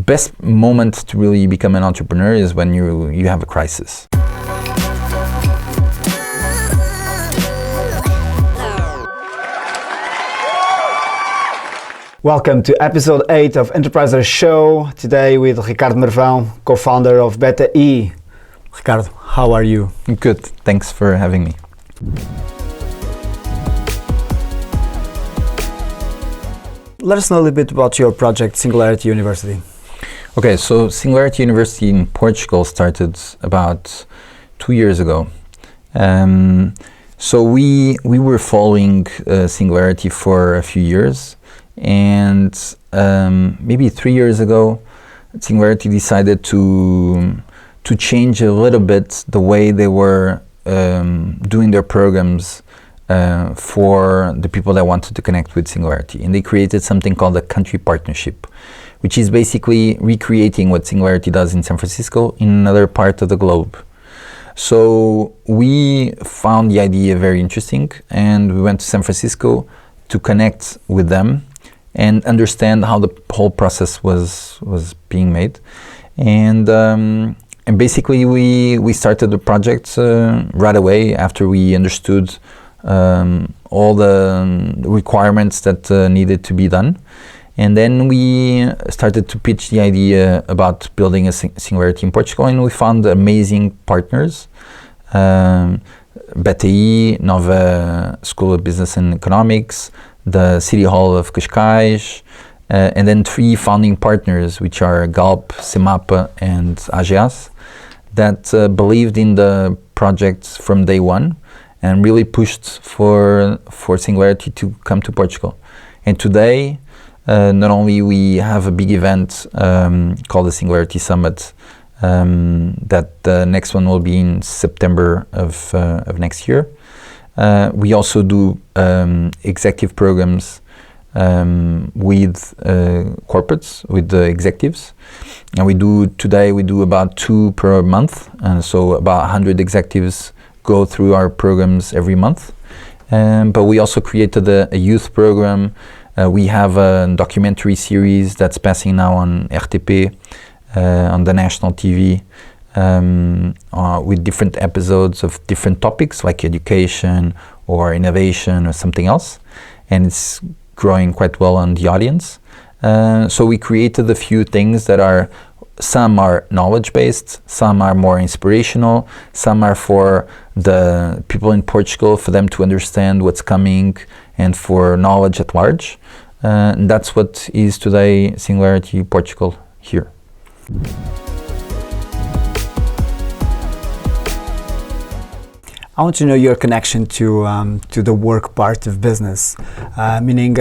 best moment to really become an entrepreneur is when you have a crisis. Welcome to episode 8 of Enterpriser Show. Today with Ricardo Marvão, co-founder of Beta E. Ricardo, how are you? Good, thanks for having me. Let us know a little bit about your project, Singularity University. Okay, so Singularity University in Portugal started about 2 years ago. So we were following Singularity for a few years, and maybe 3 years ago, Singularity decided to change a little bit the way they were doing their programs for the people that wanted to connect with Singularity. And they created something called a country partnership, which is basically recreating what Singularity does in San Francisco in another part of the globe. So we found the idea very interesting, and we went to San Francisco to connect with them and understand how the whole process was being made. And basically we started the project right away after we understood all the requirements that needed to be done. And then we started to pitch the idea about building a Singularity in Portugal, and we found amazing partners. Beta E, Nova School of Business and Economics, the City Hall of Cascais, and then 3 founding partners, which are Galp, Semapa, and AGEAS, that believed in the project from day one and really pushed for Singularity to come to Portugal. And today, not only we have a big event called the Singularity Summit, that the next one will be in September of next year. We also do executive programs with corporates, with the executives, and today we do about 2 per month, and so about 100 executives go through our programs every month. But we also created a youth program. We have a documentary series that's passing now on RTP, on the national TV, with different episodes of different topics like education or innovation or something else, and it's growing quite well on the audience. So we created a few things that some are knowledge-based, some are more inspirational, some are for the people in Portugal, for them to understand what's coming and for knowledge at large. And that's what is today Singularity Portugal here. I want to know your connection to the work part of business, meaning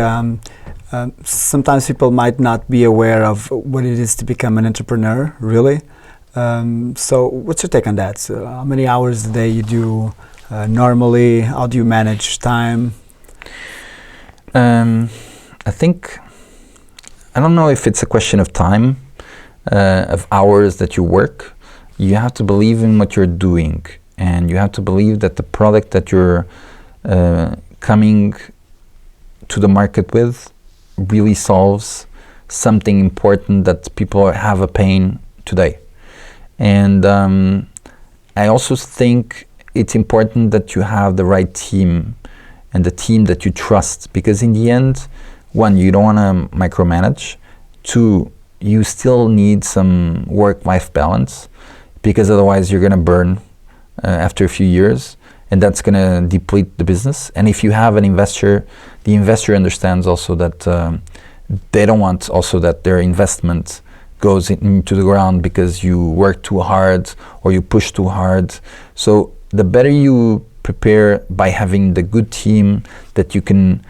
sometimes people might not be aware of what it is to become an entrepreneur, really. So what's your take on that? So how many hours a day you do normally? How do you manage time? I don't know if it's a question of time, of hours that you work. You have to believe in what you're doing, and you have to believe that the product that you're coming to the market with really solves something important that people have a pain today. And I also think it's important that you have the right team and the team that you trust, because in the end, 1, you don't want to micromanage. 2, you still need some work-life balance, because otherwise you're going to burn after a few years, and that's going to deplete the business. And if you have an investor, the investor understands also that they don't want also that their investment goes into the ground because you work too hard or you push too hard. So the better you prepare by having the good team that you can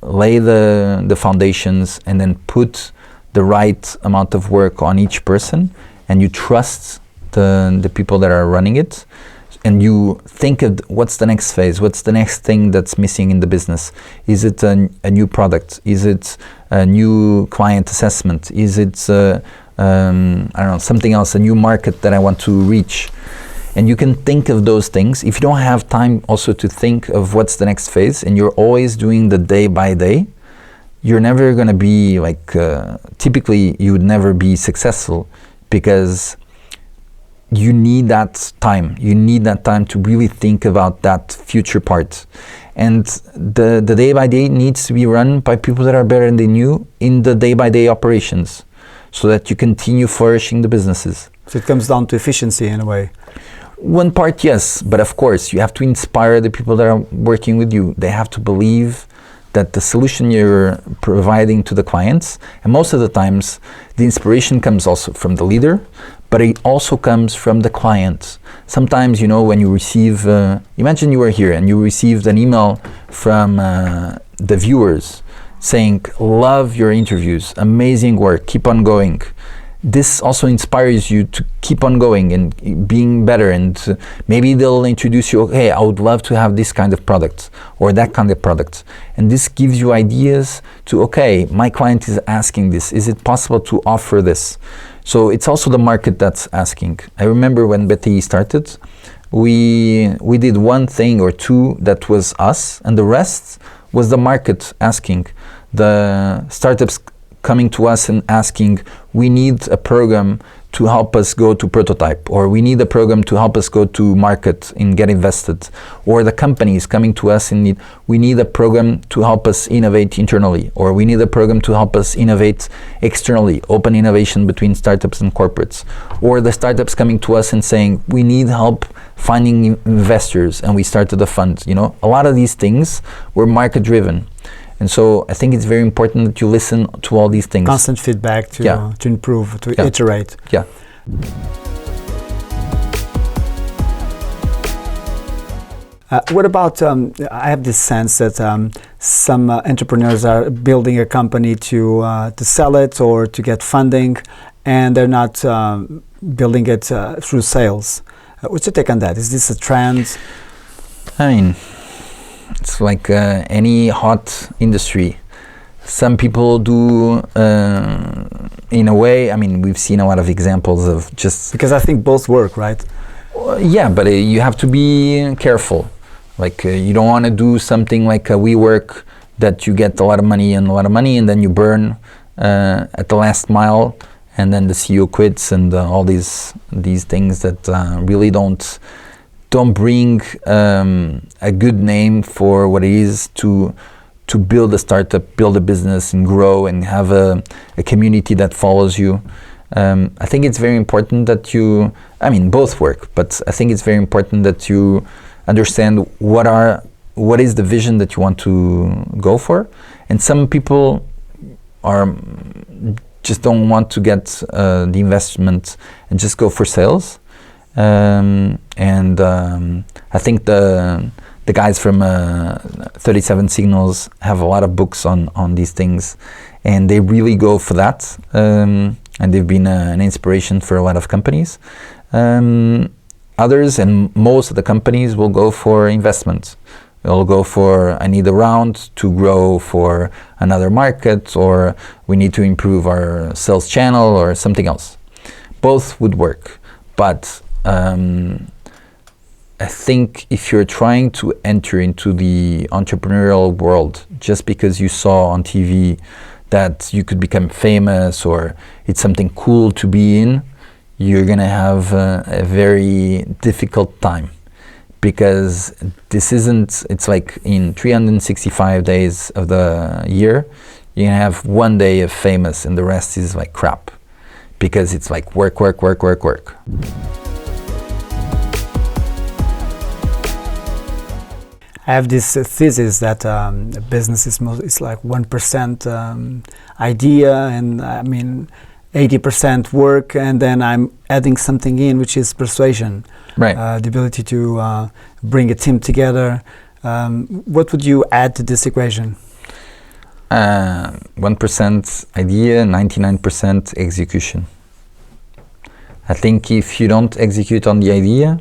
lay the foundations and then put the right amount of work on each person, and you trust the people that are running it, and you think of what's the next phase, what's the next thing that's missing in the business. Is it a new product? Is it a new client assessment? Is it I don't know, something else, a new market that I want to reach? And you can think of those things. If you don't have time also to think of what's the next phase, and you're always doing the day by day, you're never going to be like, typically you would never be successful, because you need that time. You need that time to really think about that future part. And the day by day needs to be run by people that are better than you in the day by day operations, so that you continue flourishing the businesses. So it comes down to efficiency in a way. One part, yes, but of course you have to inspire the people that are working with you. They have to believe that the solution you're providing to the clients, and most of the times the inspiration comes also from the leader, but it also comes from the client. Sometimes, you know, when you receive, imagine you were here and you received an email from the viewers saying, love your interviews, amazing work, keep on going. This also inspires you to keep on going and being better, and maybe they'll introduce you, hey, I would love to have this kind of product or that kind of product. And this gives you ideas to, okay, my client is asking this, is it possible to offer this? So it's also the market that's asking. I remember when BTI started, we did one thing or two that was us, and the rest was the market asking. The startups coming to us and asking, we need a program to help us go to prototype, or we need a program to help us go to market and get invested. Or the companies coming to us and we need a program to help us innovate internally, or we need a program to help us innovate externally, open innovation between startups and corporates. Or the startups coming to us and saying, we need help finding investors, and we started a fund. You know, a lot of these things were market driven. And so I think it's very important that you listen to all these things. Constant feedback to improve, to iterate. Yeah. What about, I have this sense that some entrepreneurs are building a company to sell it or to get funding, and they're not building it through sales. What's your take on that? Is this a trend? I mean, it's like any hot industry. Some people do in a way. I mean, we've seen a lot of examples of just... Because I think both work, right? Yeah, but you have to be careful. Like you don't want to do something like a WeWork that you get a lot of money and then you burn at the last mile, and then the CEO quits, and all these things that really don't bring a good name for what it is to build a startup, build a business and grow and have a community that follows you. I think it's very important that you, I mean, both work, but I think it's very important that you understand what is the vision that you want to go for. And some people just don't want to get the investment and just go for sales. I think the guys from 37 Signals have a lot of books on these things, and they really go for that, and they've been an inspiration for a lot of companies. Others and most of the companies will go for investment. They'll go for, I need a round to grow for another market, or we need to improve our sales channel or something else. Both would work, but I think if you're trying to enter into the entrepreneurial world just because you saw on TV that you could become famous or it's something cool to be in, you're gonna have a very difficult time, because this isn't, it's like in 365 days of the year, you can have one day of famous and the rest is like crap, because it's like work, work, work, work, work. I have this thesis that business is like 1% idea, and I mean 80% work, and then I'm adding something in, which is persuasion. Right. The ability to bring a team together. What would you add to this equation? 1% idea, 99% execution. I think if you don't execute on the idea,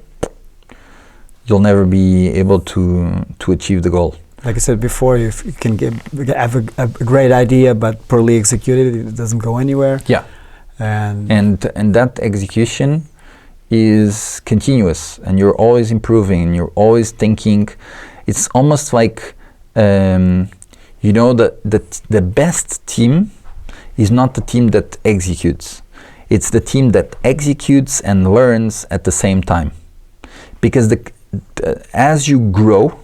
you'll never be able to achieve the goal. Like I said before, if you can have a great idea but poorly executed, it doesn't go anywhere. Yeah. And that execution is continuous, and you're always improving, and you're always thinking. It's almost like You know, the best team is not the team that executes. It's the team that executes and learns at the same time. Because as you grow,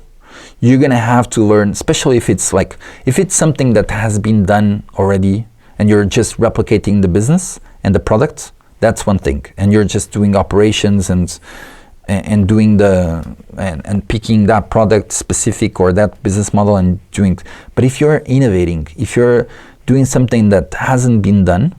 you're gonna have to learn, especially if it's something that has been done already and you're just replicating the business and the product, that's one thing. And you're just doing operations and doing and picking that product specific or that business model and doing. But if you're innovating, if you're doing something that hasn't been done,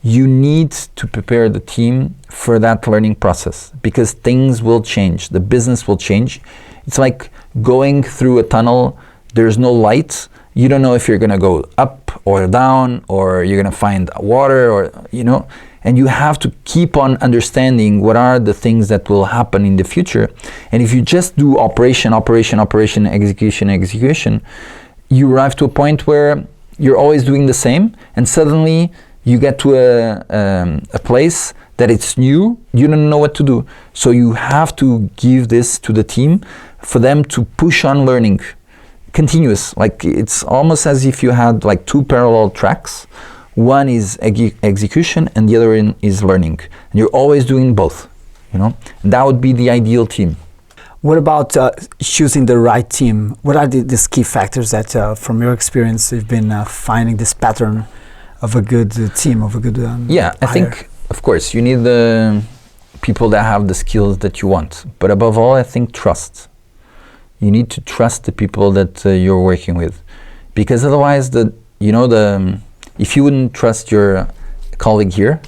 you need to prepare the team for that learning process, because things will change, the business will change. It's like going through a tunnel, there's no light, you don't know if you're gonna go up or down, or you're gonna find water, or and you have to keep on understanding what are the things that will happen in the future. And if you just do operation, execution, you arrive to a point where you're always doing the same, and suddenly you get to a place that it's new, you don't know what to do. So you have to give this to the team for them to push on learning, continuous. Like it's almost as if you had like two parallel tracks. One is execution and the other is learning. And you're always doing both, And that would be the ideal team. What about choosing the right team? What are these key factors that, from your experience, you've been finding this pattern of a good team, of a good I think, of course, you need the people that have the skills that you want. But above all, I think trust. You need to trust the people that you're working with. Because otherwise, if you wouldn't trust your colleague here,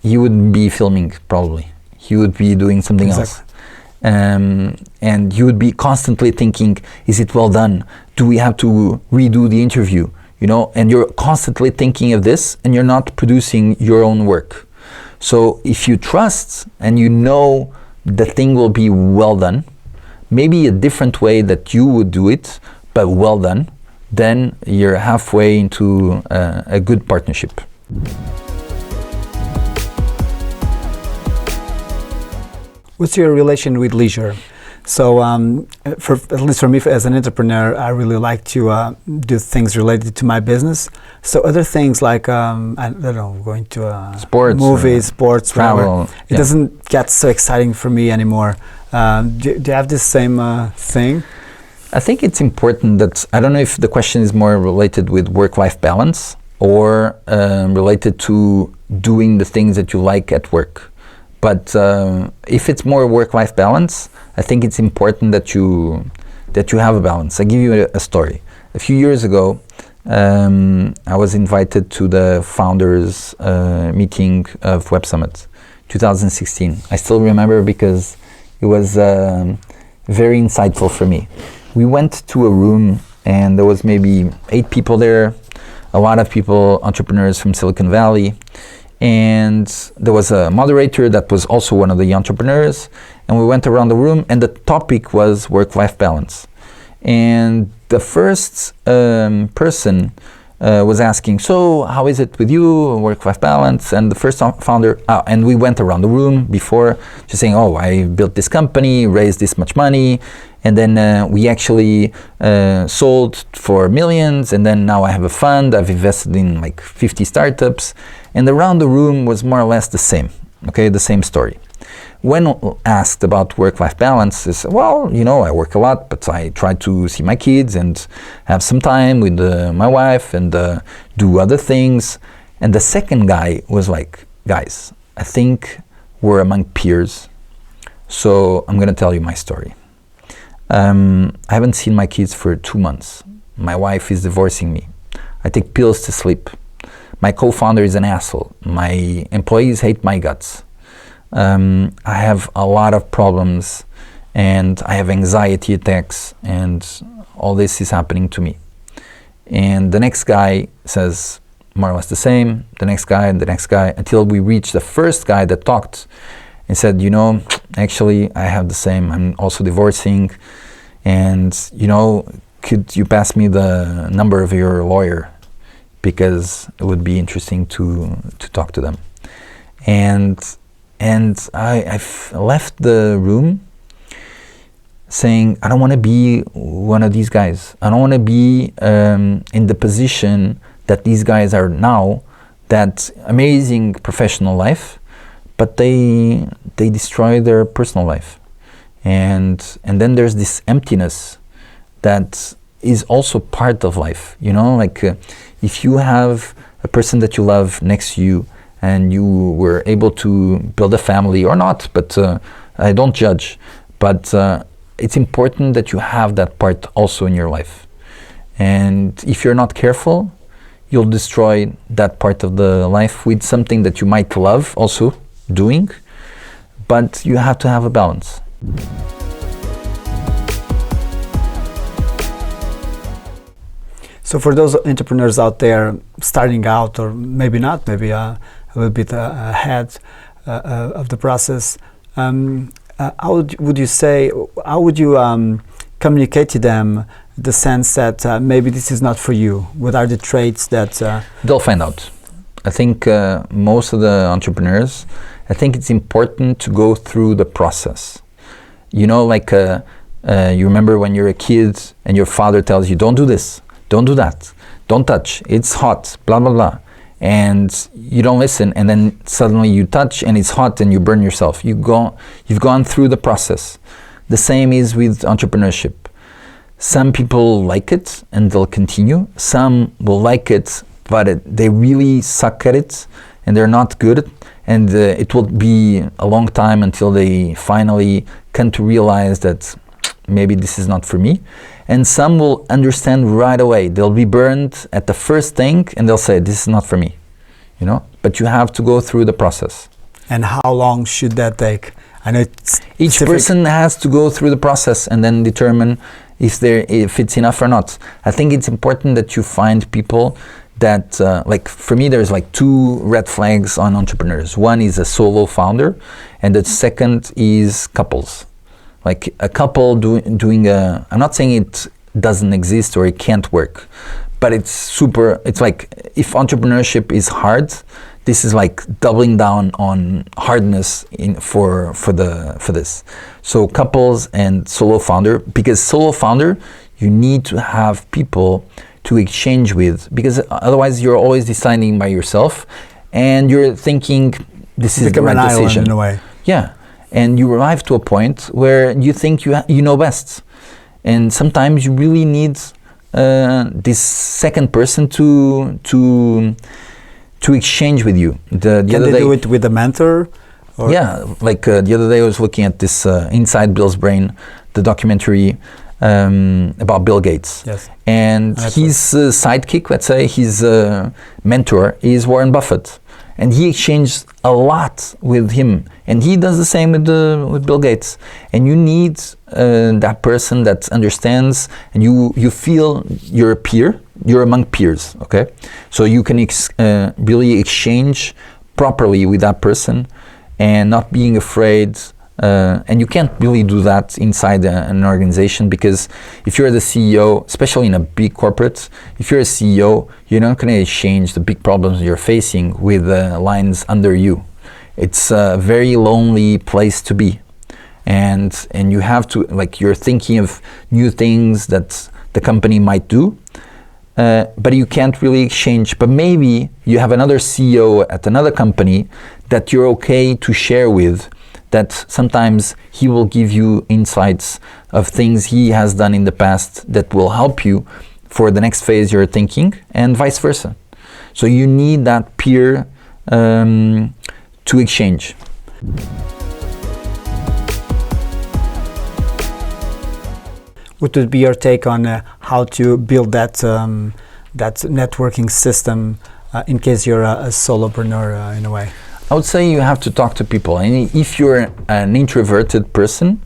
he wouldn't be filming probably. He would be doing something else. And you would be constantly thinking, is it well done? Do we have to redo the interview? And you're constantly thinking of this and you're not producing your own work. So if you trust and you know the thing will be well done, maybe a different way that you would do it, but well done, then you're halfway into a good partnership. What's your relation with leisure? So, at least for me, as an entrepreneur, I really like to do things related to my business. So other things like, I don't know, going to sports, movies, sports, travel. It doesn't get so exciting for me anymore. Do you have the same thing? I think it's important that, I don't know if the question is more related with work-life balance or related to doing the things that you like at work. But if it's more work-life balance, I think it's important that you have a balance. I give you a story. A few years ago, I was invited to the founders meeting of Web Summit, 2016. I still remember because it was very insightful for me. We went to a room and there was maybe 8 people there, a lot of people, entrepreneurs from Silicon Valley. And there was a moderator that was also one of the entrepreneurs, and we went around the room and the topic was work-life balance. And the first person was asking, so how is it with you, work-life balance? And the first founder, and we went around the room before just saying, oh, I built this company, raised this much money, and then we actually sold for millions, and then now I have a fund, I've invested in like 50 startups. And around the room was more or less the same, the same story. When asked about work-life balance, they said, well, I work a lot, but I try to see my kids and have some time with my wife and do other things. And the second guy was like, guys, I think we're among peers, so I'm gonna tell you my story. I haven't seen my kids for 2 months. My wife is divorcing me. I take pills to sleep. My co-founder is an asshole. My employees hate my guts. I have a lot of problems and I have anxiety attacks and all this is happening to me. And the next guy says more or less the same, the next guy, until we reach the first guy that talked and said, actually I have the same, I'm also divorcing, and could you pass me the number of your lawyer? Because it would be interesting to talk to them. And I left the room saying, I don't want to be one of these guys. I don't want to be in the position that these guys are now, that amazing professional life, but they destroy their personal life. And then there's this emptiness that is also part of life, you know, like if you have a person that you love next to you and you were able to build a family or not, but I don't judge, but it's important that you have that part also in your life. And if you're not careful, you'll destroy that part of the life with something that you might love also doing, but you have to have a balance. So for those entrepreneurs out there starting out, or maybe not, maybe a little bit ahead of the process, how would you say, how would you communicate to them the sense that maybe this is not for you? What are the traits that... They'll find out. I think most of the entrepreneurs, I think it's important to go through the process. You know, like you remember when you're a kid and your father tells you, don't do this, don't do that, don't touch, it's hot, blah, blah, blah. And you don't listen, and then suddenly you touch and it's hot and you burn yourself. You've gone through the process. The same is with entrepreneurship. Some people like it and they'll continue. Some will like it, but they really suck at it and they're not good. And it will be a long time until they finally come to realize that maybe this is not for me. And some will understand right away. They'll be burned at the first thing and they'll say, this is not for me, you know? But you have to go through the process. And how long should that take? I know each person has to go through the process and then determine if it's enough or not. I think it's important that you find people that, like for me, there's like two red flags on entrepreneurs. One is a solo founder, and the second is couples. Like a couple doing a, I'm not saying it doesn't exist or it can't work, but it's like if entrepreneurship is hard, this is like doubling down on hardness for this. So couples and solo founder, because solo founder, you need to have people to exchange with, because otherwise you're always deciding by yourself and you're thinking this is the right decision. In a way. Yeah. And you arrive to a point where you think you know best. And sometimes you really need this second person to exchange with you. Can they do it with a mentor? Or? Yeah, like the other day I was looking at this Inside Bill's Brain, the documentary about Bill Gates. Yes. And his sidekick, let's say, his mentor is Warren Buffett. And he exchanged a lot with him, and he does the same with Bill Gates. And you need that person that understands, and you feel you're a peer, you're among peers, okay? So you can really exchange properly with that person, and not being afraid. And you can't really do that inside an organization, because if you're the CEO, especially in a big corporate, if you're a CEO, you're not going to exchange the big problems you're facing with lines under you. It's a very lonely place to be. And you have to, like, you're thinking of new things that the company might do, but you can't really exchange. But maybe you have another CEO at another company that you're okay to share with, that sometimes he will give you insights of things he has done in the past that will help you for the next phase you're thinking, and vice versa. So you need that peer to exchange. What would be your take on how to build that that networking system in case you're a solopreneur in a way? I would say you have to talk to people. And if you're an introverted person,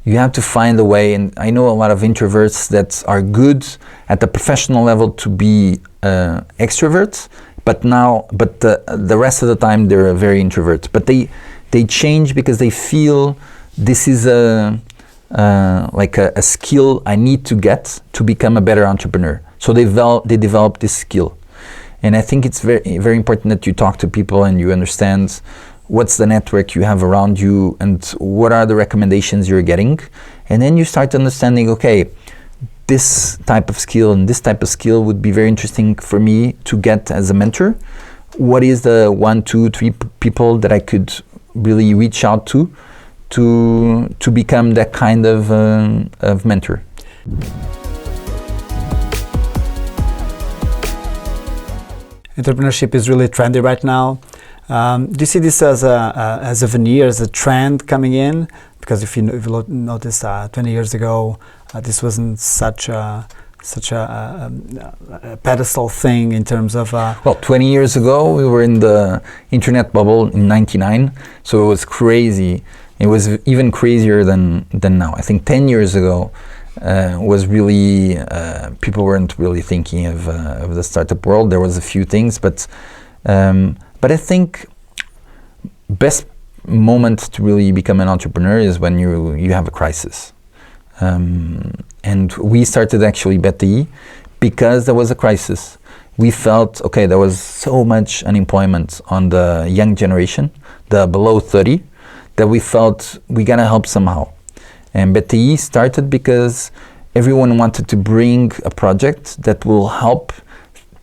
you have to find a way. And I know a lot of introverts that are good at the professional level to be extroverts, but the rest of the time they're very introvert. But they change because they feel this is like a skill I need to get to become a better entrepreneur. So they develop this skill. And I think it's very, very important that you talk to people and you understand what's the network you have around you, and what are the recommendations you're getting. And then you start understanding, okay, this type of skill and this type of skill would be very interesting for me to get as a mentor. What is the 1, 2, 3 people that I could really reach out to become that kind of mentor? Entrepreneurship is really trendy right now. Do you see this as a veneer, as a trend coming in? Because if you notice, 20 years ago, this wasn't such a pedestal thing in terms of... Well, 20 years ago, we were in the internet bubble in '99, so it was crazy. It was even crazier than now. I think 10 years ago was really, people weren't really thinking of the startup world. There was a few things, but I think best moment to really become an entrepreneur is when you have a crisis. And we started actually BTI because there was a crisis. We felt, okay, there was so much unemployment on the young generation, the below 30, that we felt we gotta help somehow. And BTI started because everyone wanted to bring a project that will help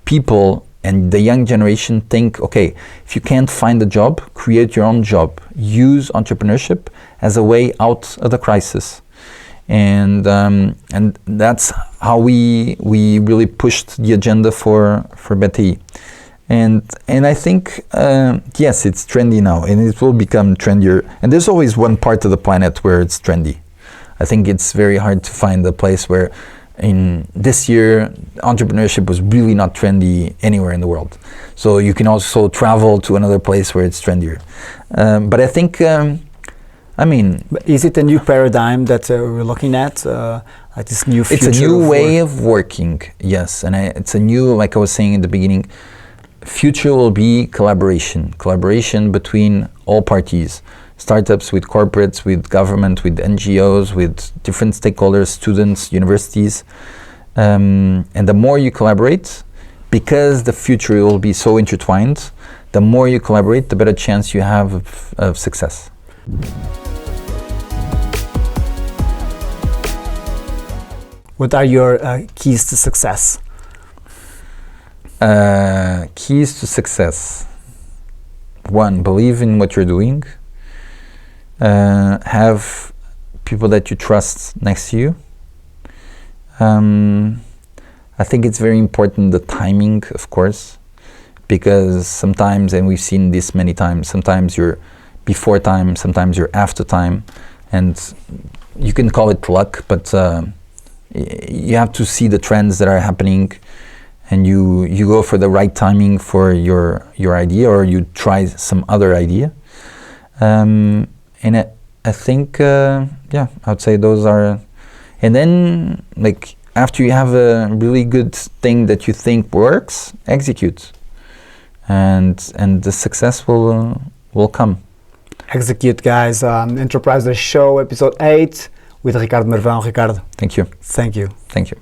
people and the young generation think, okay, if you can't find a job, create your own job. Use entrepreneurship as a way out of the crisis. And that's how we really pushed the agenda for BTI. And I think, yes, it's trendy now, and it will become trendier. And there's always one part of the planet where it's trendy. I think it's very hard to find a place where in this year, entrepreneurship was really not trendy anywhere in the world. So you can also travel to another place where it's trendier. But I think, is it a new paradigm that we're looking at? Like this new future? It's a new way of working, yes. And it's a new, like I was saying in the beginning, future will be collaboration. Collaboration between all parties. Startups with corporates, with government, with NGOs, with different stakeholders, students, universities. And the more you collaborate, because the future will be so intertwined, the more you collaborate, the better chance you have of success. What are your keys to success? Keys to success. 1, believe in what you're doing. Have people that you trust next to you. I think it's very important, the timing, of course, because sometimes, and we've seen this many times, sometimes you're before time, sometimes you're after time, and you can call it luck, but you have to see the trends that are happening, and you go for the right timing for your idea, or you try some other idea. And I think, I would say those are, and then like after you have a really good thing that you think works, execute, and the success will come. Execute, guys. Enterprise Show, episode 8 with Ricardo Marvão. Ricardo, Thank you. Thank you. Thank you.